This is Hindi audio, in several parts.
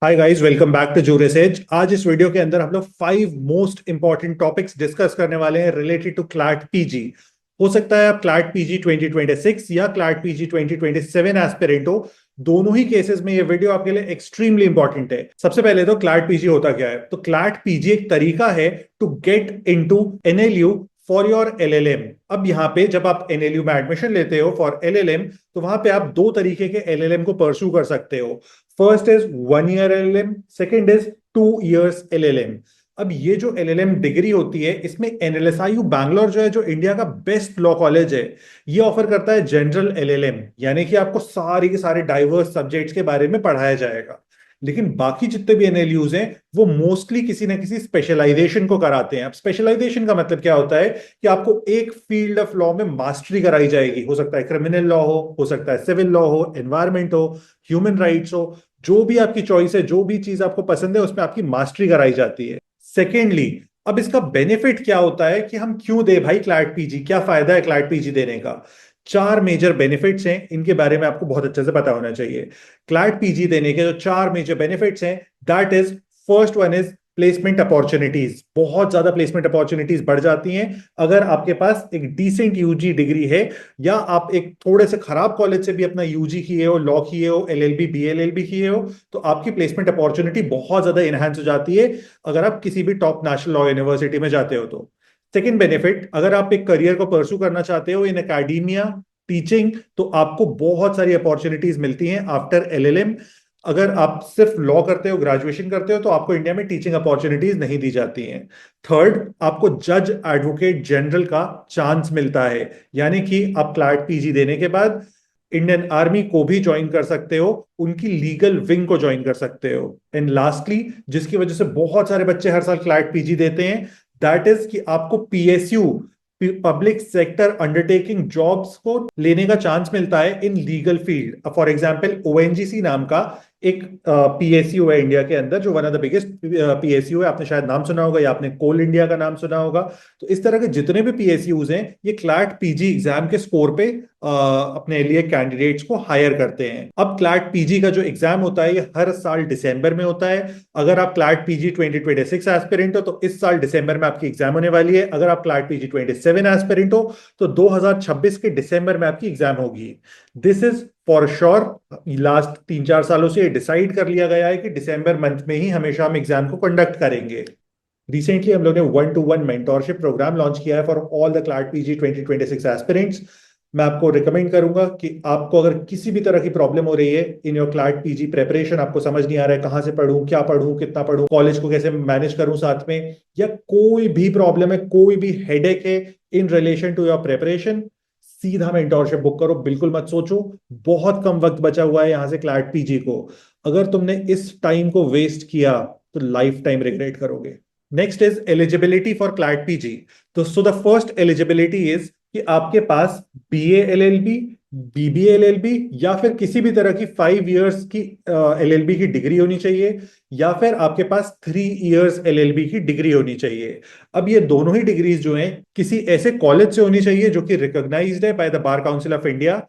Hi guys, welcome back to Juris Edge. आज इस वीडियो के अंदर हम लोग 5 मोस्ट इंपॉर्टेंट टॉपिक्स डिस्कस करने वाले हैं रिलेटेड टू क्लैट पीजी। हो सकता है आप क्लैट पीजी 2026 या क्लैट पीजी 2027 एस्पिरेंट हो। दोनों ही केसेस में ये वीडियो आपके लिए एक्सट्रीमली इंपॉर्टेंट है। सबसे पहले तो क्लैट पीजी होता क्या है? तो क्लैट पीजी एक तरीका है to get into NLU for your LLM. अब यहाँ पे जब आप एनएलयू में एडमिशन लेते हो फॉर एलएलएम, तो वहां पे आप दो तरीके के एलएलएम को परस्यू कर सकते हो। First is 1 year LLM, second is 2 years LLM. अब ये जो एलएलएम डिग्री होती है, इसमें एनएलएसआईयू बैंगलोर जो है, जो इंडिया का बेस्ट लॉ कॉलेज है, ये ऑफर करता है जनरल एलएलएम, यानी कि आपको सारे के सारे डाइवर्स सब्जेक्ट्स के बारे में पढ़ाया जाएगा। लेकिन बाकी जितने भी एनएलयूज हैं, वो मोस्टली किसी ना किसी स्पेशलाइजेशन को कराते हैं। अब स्पेशलाइजेशन का मतलब क्या होता है कि आपको एक फील्ड ऑफ लॉ में मास्टरी कराई जाएगी। हो सकता है क्रिमिनल लॉ हो सकता है सिविल लॉ हो, एनवायरमेंट हो, ह्यूमन राइट्स हो। जो भी आपकी चॉइस है, जो भी चीज आपको पसंद है, उसमें आपकी मास्टरी कराई जाती है। सेकेंडली, अब इसका बेनिफिट क्या होता है कि हम क्यों दे भाई क्लैट पीजी, क्या फायदा है क्लैट पीजी देने का? चार मेजर बेनिफिट्स हैं, इनके बारे में आपको बहुत अच्छे से पता होना चाहिए। क्लैट पीजी देने के जो चार मेजर बेनिफिट्स हैं, that is, first one is placement opportunities. बहुत ज्यादा प्लेसमेंट अपॉर्चुनिटीज बढ़ जाती हैं अगर आपके पास एक डिसेंट यूजी डिग्री है, या आप एक थोड़े से खराब कॉलेज से भी अपना यूजी किए हो, लॉ किए हो, एलएलबी बीएलएलबी किए हो, तो आपकी प्लेसमेंट अपॉर्चुनिटी बहुत ज्यादा इनहेंस हो जाती है अगर आप किसी भी टॉप नेशनल लॉ यूनिवर्सिटी में जाते हो तो। सेकेंड बेनिफिट, अगर आप एक करियर को परस्यू करना चाहते हो इन एकेडमिया, टीचिंग, तो आपको बहुत सारी अपॉर्चुनिटीज मिलती हैं आफ्टर एलएलएम। अगर आप सिर्फ लॉ करते हो, ग्रेजुएशन करते हो, तो आपको इंडिया में टीचिंग अपॉर्चुनिटीज नहीं दी जाती हैं। थर्ड, आपको जज एडवोकेट जनरल का चांस मिलता है, यानी कि आप क्लैट पीजी देने के बाद इंडियन आर्मी को भी ज्वाइन कर सकते हो, उनकी लीगल विंग को ज्वाइन कर सकते हो। एंड लास्टली, जिसकी वजह से बहुत सारे बच्चे हर साल क्लैट पीजी देते हैं, दैट इज कि आपको PSU, public sector undertaking jobs को लेने का चांस मिलता है in legal field. For example, ONGC नाम का एक पीएसयू है इंडिया के अंदर, जो one of the biggest PSU है। आपने शायद नाम सुना होगा, या आपने कोल इंडिया का नाम सुना होगा। तो इस तरह के जितने भी पीएसयूज हैं, ये क्लैट पीजी एग्जाम के स्कोर पे अपने लिए कैंडिडेट्स को हायर करते हैं। अब क्लैट पीजी का जो एग्जाम होता है, ये हर साल दिसंबर में होता है। अगर आप क्लैट पीजी 2026 एस्पिरेंट हो, तो इस साल दिसंबर में आपकी एग्जाम होने वाली है। अगर आप क्लैट पीजी 27 एस्पिरेंट हो, तो 2026 के दिसंबर में आपकी एग्जाम होगी। This is for sure. Last 3-4 सालों से डिसाइड कर लिया गया है कि दिसंबर मंथ में ही हमेशा हम एग्जाम को कंडक्ट करेंगे। रिसेंटली हम लोग ने 1-to-1 मेंटोरशिप प्रोग्राम लॉन्च किया है for all the CLAT PG 2026 aspirants. मैं आपको रिकमेंड करूंगा कि आपको अगर किसी भी तरह की प्रॉब्लम हो रही है in your CLAT PG preparation, आपको समझ नहीं आ रहा है कहां से पढ़ूं, क्या पढ़ूं, कितना पढ़ूं, कॉलेज को कैसे मैनेज करूं साथ में, या कोई भी प्रॉब्लम है, कोई भी हेडेक है in relation to your preparation, सीधा मेंटोरशिप बुक करो। बिल्कुल मत सोचो, बहुत कम वक्त बचा हुआ है यहां से क्लैट पीजी को। अगर तुमने इस टाइम को वेस्ट किया, तो लाइफ टाइम रिग्रेट करोगे। Next is eligibility for CLAT PG. तो so the first eligibility is कि आपके पास बीए एलएलबी, बीबीए एलएलबी, या फिर किसी भी तरह की 5 इयर्स की एलएलबी की डिग्री होनी चाहिए, या फिर आपके पास 3 इयर्स एलएलबी की डिग्री होनी चाहिए। अब ये दोनों ही डिग्रीज जो हैं, किसी ऐसे कॉलेज से होनी चाहिए जो कि रिकॉग्नाइज्ड है by the bar council of India.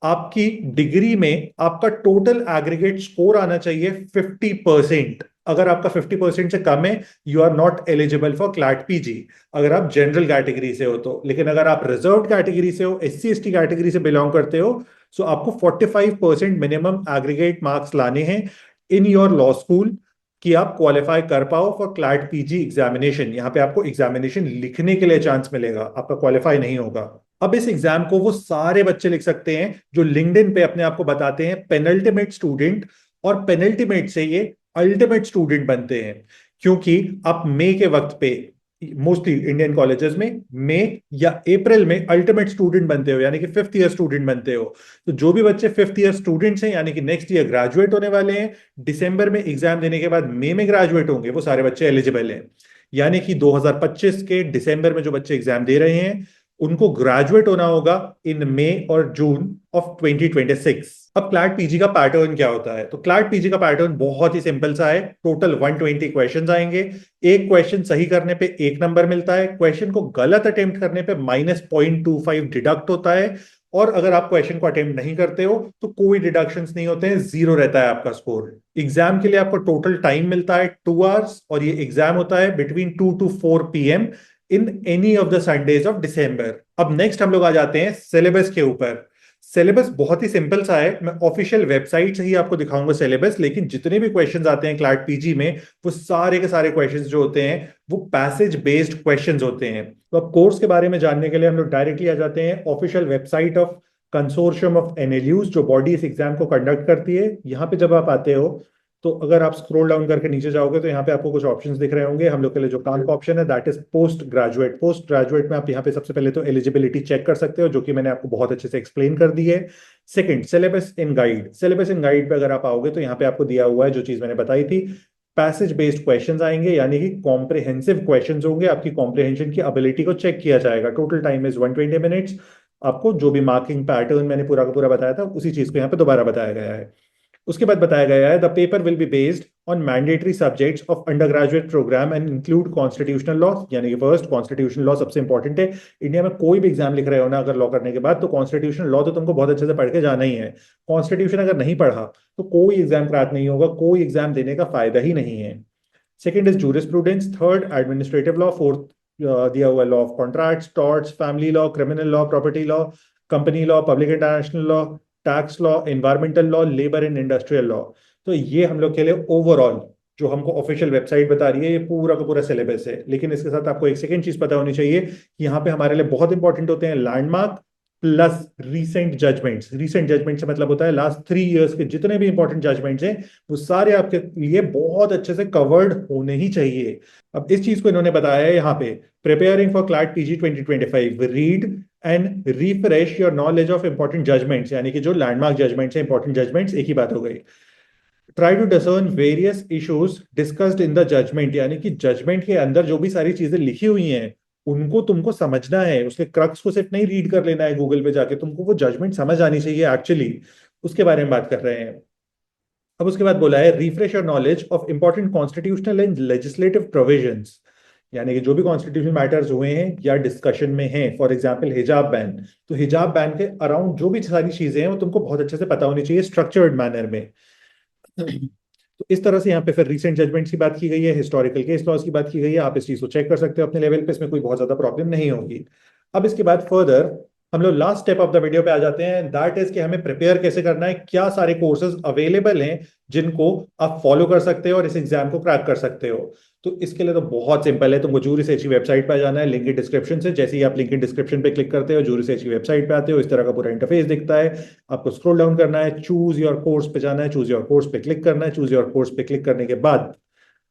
आपकी डिग्री में आपका टोटल एग्रीगेट स्कोर आना चाहिए 50%। अगर आपका 50% से कम है, you are not eligible for CLAT PG, अगर आप जनरल कैटेगरी से हो तो। लेकिन अगर आप रिजर्व कैटेगरी से हो, एससी एसटी कैटेगरी से बिलोंग करते हो, सो आपको 45% मिनिमम एग्रीगेट मार्क्स लाने हैं इन योर लॉ स्कूल, कि आप क्वालिफाई कर पाओ फॉर क्लैट पीजी एग्जामिनेशन। यहाँ पे आपको एग्जामिनेशन लिखने के लिए चांस मिलेगा, आपका क्वालिफाई नहीं होगा। अब इस एग्जाम को वो सारे बच्चे लिख सकते हैं जो लिंक्डइन पे अपने आप को बताते हैं पेनल्टीमेट स्टूडेंट, और पेनल्टीमेट से ये अल्टीमेट स्टूडेंट बनते हैं। क्योंकि आप मई के वक्त पे मोस्टली इंडियन कॉलेजेस में मई या अप्रैल में अल्टीमेट स्टूडेंट बनते हो, यानी कि 5th ईयर स्टूडेंट बनते हो। तो जो भी बच्चे 5th ईयर स्टूडेंट्स हैं, यानी कि नेक्स्ट ईयर ग्रेजुएट होने वाले हैं, दिसंबर में एग्जाम देने के बाद मई में ग्रेजुएट होंगे, वो सारे बच्चे एलिजिबल हैं। यानी कि 2025 के दिसंबर में जो बच्चे एग्जाम दे रहे हैं, उनको ग्रेजुएट होना होगा इन मई और जून ऑफ 2026। अब क्लैट पीजी का पैटर्न क्या होता है? तो क्लैट पीजी का पैटर्न बहुत ही सिंपल सा है। टोटल 120 क्वेश्चंस आएंगे। एक क्वेश्चन सही करने पे 1 नंबर मिलता है, क्वेश्चन को गलत अटेम्प्ट करने पे -0.25 डिडक्ट होता है, और अगर आप क्वेश्चन को अटेम्प्ट नहीं करते हो तो कोई डिडक्शंस नहीं होते हैं, जीरो रहता है आपका स्कोर। एग्जाम के लिए आपको टोटल टाइम मिलता है 2 आवर्स, और ये एग्जाम होता है between 2 to 4 PM in any of the Sundays of December. अब नेक्स्ट हम लोग आ जाते हैं सिलेबस के ऊपर। सिलेबस बहुत ही सिंपल सा है, मैं ऑफिशियल वेबसाइट से ही आपको दिखाऊंगा सिलेबस, लेकिन जितने भी क्वेश्चंस आते हैं क्लैट पीजी में वो सारे के सारे क्वेश्चंस जो होते हैं वो पैसेज बेस्ड क्वेश्चंस होते हैं। तो अब कोर्स के बारे में जानने के लिए हम लोग डायरेक्टली आ जाते हैं official website of consortium of NLUs, जो बॉडी इस एग्जाम को कंडक्ट करती है। यहाँ पे जब आप आते हो तो अगर आप स्क्रॉल डाउन करके नीचे जाओगे तो यहाँ पे आपको कुछ ऑप्शंस दिख रहे होंगे। हम लोग के लिए जो काम का ऑप्शन है that is post graduate. Post graduate में आप यहाँ पे सबसे पहले तो एलिजिबिलिटी चेक कर सकते हो, जो कि मैंने आपको बहुत अच्छे से एक्सप्लेन कर दी है। Second, syllabus in guide. Syllabus in guide पे अगर आप आओगे तो यहाँ पे आपको दिया हुआ है जो चीज मैंने बताई थी, पैसेज बेस्ड क्वेश्चंस आएंगे, यानी कि कॉम्प्रिहेंसिव क्वेश्चंस होंगे। आपकी कॉम्प्रिहेंशन की एबिलिटी को चेक किया जाएगा। Total time is 120 minutes. आपको जो भी मार्किंग पैटर्न मैंने पूरा का पूरा बताया था उसी चीज को यहाँ पे दोबारा बताया गया है। उसके बाद बताया गया है the paper will be based on mandatory subjects of under graduate program and include constitutional law. यानी कि फर्स्ट, कॉन्स्टिट्यूशनल लॉ सबसे इंपॉर्टेंट है। इंडिया में कोई भी एग्जाम लिख रहे हो ना अगर लॉ करने के बाद, तो कॉन्स्टिट्यूशनल लॉ तो तुमको बहुत अच्छे से पढ़ के जाना ही है। कॉन्स्टिट्यूशन अगर नहीं पढ़ा तो कोई एग्जाम क्रैक नहीं होगा, कोई एग्जाम देने का फायदा ही नहीं है। Second is jurisprudence. Third, administrative law. Fourth दिया हुआ law of contracts, torts, family law, criminal law, property law, company law, public international law, tax law, environmental law, labour and industrial law. तो ये हम लोग के लिए ओवरऑल जो हमको ऑफिशियल वेबसाइट बता रही है ये पूरा का पूरा सिलेबस है। लेकिन इसके साथ आपको एक सेकंड चीज पता होनी चाहिए कि यहाँ पे हमारे लिए बहुत इंपॉर्टेंट होते हैं landmark plus recent judgments. Recent judgment से मतलब होता है लास्ट 3 इयर्स के जितने भी इंपॉर्टेंट जजमेंट्स हैं वो सारे आपके लिए बहुत अच्छे से कवर्ड होने ही चाहिए। अब इस चीज को इन्होंने बताया है यहाँ पे, preparing for CLAT PG 2025 read and refresh your knowledge of important judgments. यानी कि जो लैंडमार्क जजमेंट्स है, इंपॉर्टेंट जजमेंट्स, एक ही बात हो गई। Try to discern various issues discussed in the judgment. यानी कि जजमेंट के अंदर जो भी सारी चीजें लिखी हुई हैं उनको तुमको समझना है, उसके क्रक्स को सिर्फ नहीं रीड कर लेना है गूगल पे जाके, तुमको वो जजमेंट समझ आनी चाहिए एक्चुअली। उसके बारे में बात कर रहे हैं। अब उसके बाद बोला है refresh your knowledge of important constitutional and legislative provisions. यानी कि जो भी कॉन्स्टिट्यूशनल मैटर्स हुए हैं या डिस्कशन में हैं, फॉर एग्जांपल हिजाब बैन, तो हिजाब बैन के अराउंड जो भी सारी चीजें हैं वो तुमको बहुत अच्छे से पता होनी चाहिए स्ट्रक्चर्ड मैनर में। तो इस तरह से यहाँ पे फिर रीसेंट जजमेंट्स की बात की गई है, हिस्टोरिकल केस लॉज की बात की गई है। आप इस चीज को चेक कर सकते हो अपने लेवल पे, इसमें कोई बहुत ज्यादा प्रॉब्लम नहीं होगी। अब इसके बाद फर्दर हम लोग last step of the video पे आ जाते हैं, दैट इज कि हमें प्रिपेयर कैसे करना है, क्या सारे कोर्सेज अवेलेबल हैं जिनको आप फॉलो कर सकते हो और इस एग्जाम को क्रैक कर सकते हो। तो इसके लिए तो बहुत सिंपल है, तुमको जूरी सेच की वेबसाइट पे जाना है, लिंक इन डिस्क्रिप्शन से। जैसे ही आप लिंक इन डिस्क्रिप्शन पे क्लिक करते हो जूरी सेच की वेबसाइट पे आते हो, इस तरह का पूरा इंटरफेस दिखता है। आपको स्क्रॉल डाउन करना है, चूज योर कोर्स पे जाना है, चूज योर कोर्स पे क्लिक करना है। चूज योर कोर्स पे क्लिक करने के बाद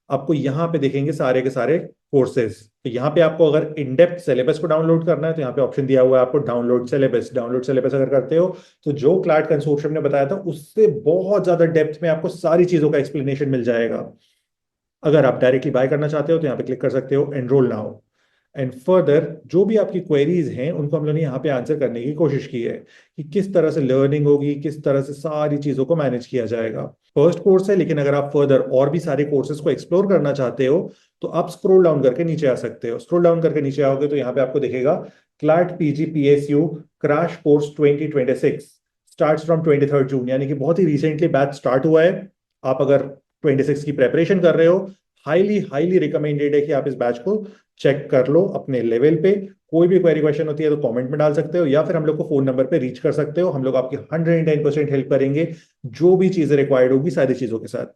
आपको यहाँ पे दिखेंगे सारे के सारे कोर्सेज। तो यहाँ पे आपको अगर इन डेप्थ सिलेबस को डाउनलोड करना है तो यहाँ पे ऑप्शन दिया हुआ है आपको डाउनलोड सिलेबस। डाउनलोड सिलेबस अगर करते हो तो जो क्लैट कंसोर्शियम ने बताया था उससे बहुत ज्यादा डेप्थ में आपको सारी चीजों का एक्सप्लेनेशन मिल जाएगा। अगर आप डायरेक्टली बाय करना चाहते हो तो यहाँ पे क्लिक कर सकते हो एनरोल नाउ। एंड फर्दर जो भी आपकी क्वेरीज हैं उनको हम लोगों ने यहाँ पे आंसर करने की कोशिश की है कि किस तरह से लर्निंग होगी, किस तरह से सारी चीजों को मैनेज किया जाएगा। फर्स्ट कोर्स है, लेकिन अगर आप फर्दर और भी सारे कोर्सेज को एक्सप्लोर करना चाहते हो तो आप स्क्रॉल डाउन करके नीचे आ सकते हो। स्क्रॉल डाउन करके नीचे आओगे तो यहाँ पे आपको दिखेगा CLAT PG PSU crash course 2026 starts from 23 जून। यानी कि बहुत ही रिसेंटली बैच स्टार्ट हुआ है। आप अगर 26 की प्रेपरेशन कर रहे हो, हाईली हाईली रिकमेंडेड है कि आप इस बैच को चेक कर लो अपने लेवल पे। कोई भी क्वेरी क्वेश्चन होती है तो कमेंट में डाल सकते हो या फिर हम लोग को फोन नंबर पे रीच कर सकते हो। हम लोग आपकी 110% हेल्प करेंगे जो भी चीजें रिक्वायर्ड होगी सारी चीजों के साथ।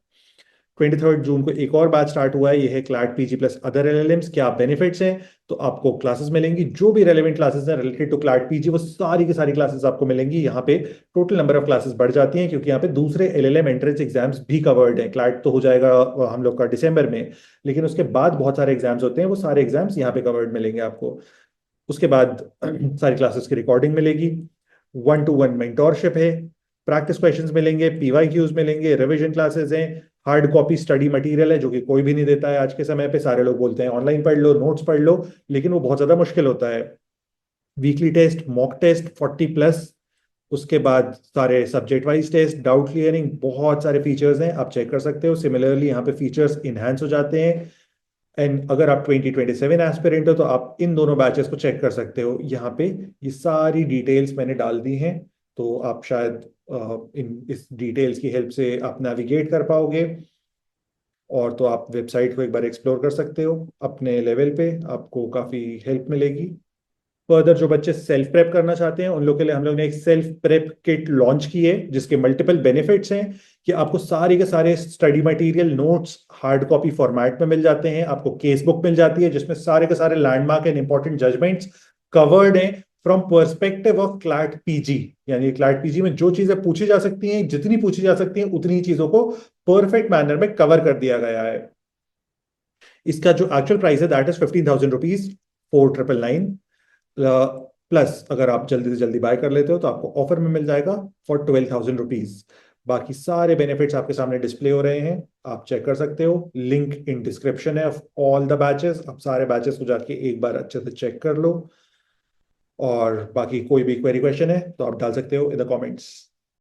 23 जून को एक और बैच स्टार्ट हुआ है, ये है CLAT PG plus other LLMs. क्या बेनिफिट्स हैं, तो आपको क्लासेस मिलेंगी, जो भी रेलेवेंट क्लासेस हैं रिलेटेड टू क्लैट पीजी वो सारी की सारी क्लासेस आपको मिलेंगी। यहाँ पे टोटल नंबर ऑफ क्लासेस बढ़ जाती हैं क्योंकि यहाँ पे दूसरे एलएलएम एंट्रेंस एग्जाम्स भी कवर्ड हैं। क्लैट तो हो जाएगा हम लोग का दिसंबर में, लेकिन उसके बाद बहुत सारे एग्जाम्स होते हैं, वो सारे एग्जाम्स यहाँ पे कवर्ड मिलेंगे आपको। उसके बाद सारी क्लासेस की रिकॉर्डिंग मिलेगी, 1-to-1 मेंटोरशिप है, प्रैक्टिस क्वेश्चंस मिलेंगे, पीवाईक्यूज मिलेंगे, रिवीजन क्लासेस हैं, हार्ड कॉपी स्टडी मटेरियल है जो कि कोई भी नहीं देता है आज के समय पे। सारे लोग बोलते हैं ऑनलाइन पढ़ लो, नोट्स पढ़ लो, लेकिन वो बहुत ज्यादा मुश्किल होता है। वीकली टेस्ट, मॉक टेस्ट 40+, उसके बाद सारे subject wise test, doubt clearing, बहुत सारे फीचर्स हैं, आप चेक कर सकते हो। सिमिलरली यहाँ पे फीचर्स इनहेंस हो जाते हैं। एंड अगर आप 2027 एस्पिरेंट हो तो आप इन दोनों बैचेस को चेक कर सकते हो। यहाँ पे ये सारी डिटेल्स मैंने डाल दी हैं, तो आप शायद इन इस डिटेल्स की हेल्प से आप नेविगेट कर पाओगे। और तो आप वेबसाइट को एक बार एक्सप्लोर कर सकते हो अपने लेवल पे, आपको काफ़ी हेल्प मिलेगी। फर्दर जो बच्चे सेल्फ प्रेप करना चाहते हैं उन लोग के लिए हम लोग ने एक सेल्फ प्रेप किट लॉन्च की है, जिसके मल्टीपल बेनिफिट्स हैं कि आपको सारे के सारे study material notes hard copy format में मिल जाते हैं, आपको केस बुक मिल जाती है जिसमें सारे के सारे landmark and important judgments covered हैं from perspective of CLAT PG. यानी क्लैट पीजी में जो चीजें पूछी जा सकती हैं, जितनी पूछी जा सकती हैं उतनी ही चीजों को परफेक्ट मैनर में कवर कर दिया गया है। इसका जो एक्चुअल प्राइस है दैट इज 15,000 रुपीज, 4,999। प्लस अगर आप जल्दी से जल्दी बाय कर लेते हो तो आपको ऑफर में मिल जाएगा फॉर 12,000 रुपीज। बाकी सारे बेनिफिट्स आपके सामने डिस्प्ले हो रहे हैं, आप चेक कर सकते हो। लिंक इन डिस्क्रिप्शन है ऑफ ऑल द बैचेस, आप सारे बैचेस को जाके एक बार अच्छे से चेक कर लो। और बाकी कोई भी क्वेरी क्वेश्चन है तो आप डाल सकते हो इन द कमेंट्स।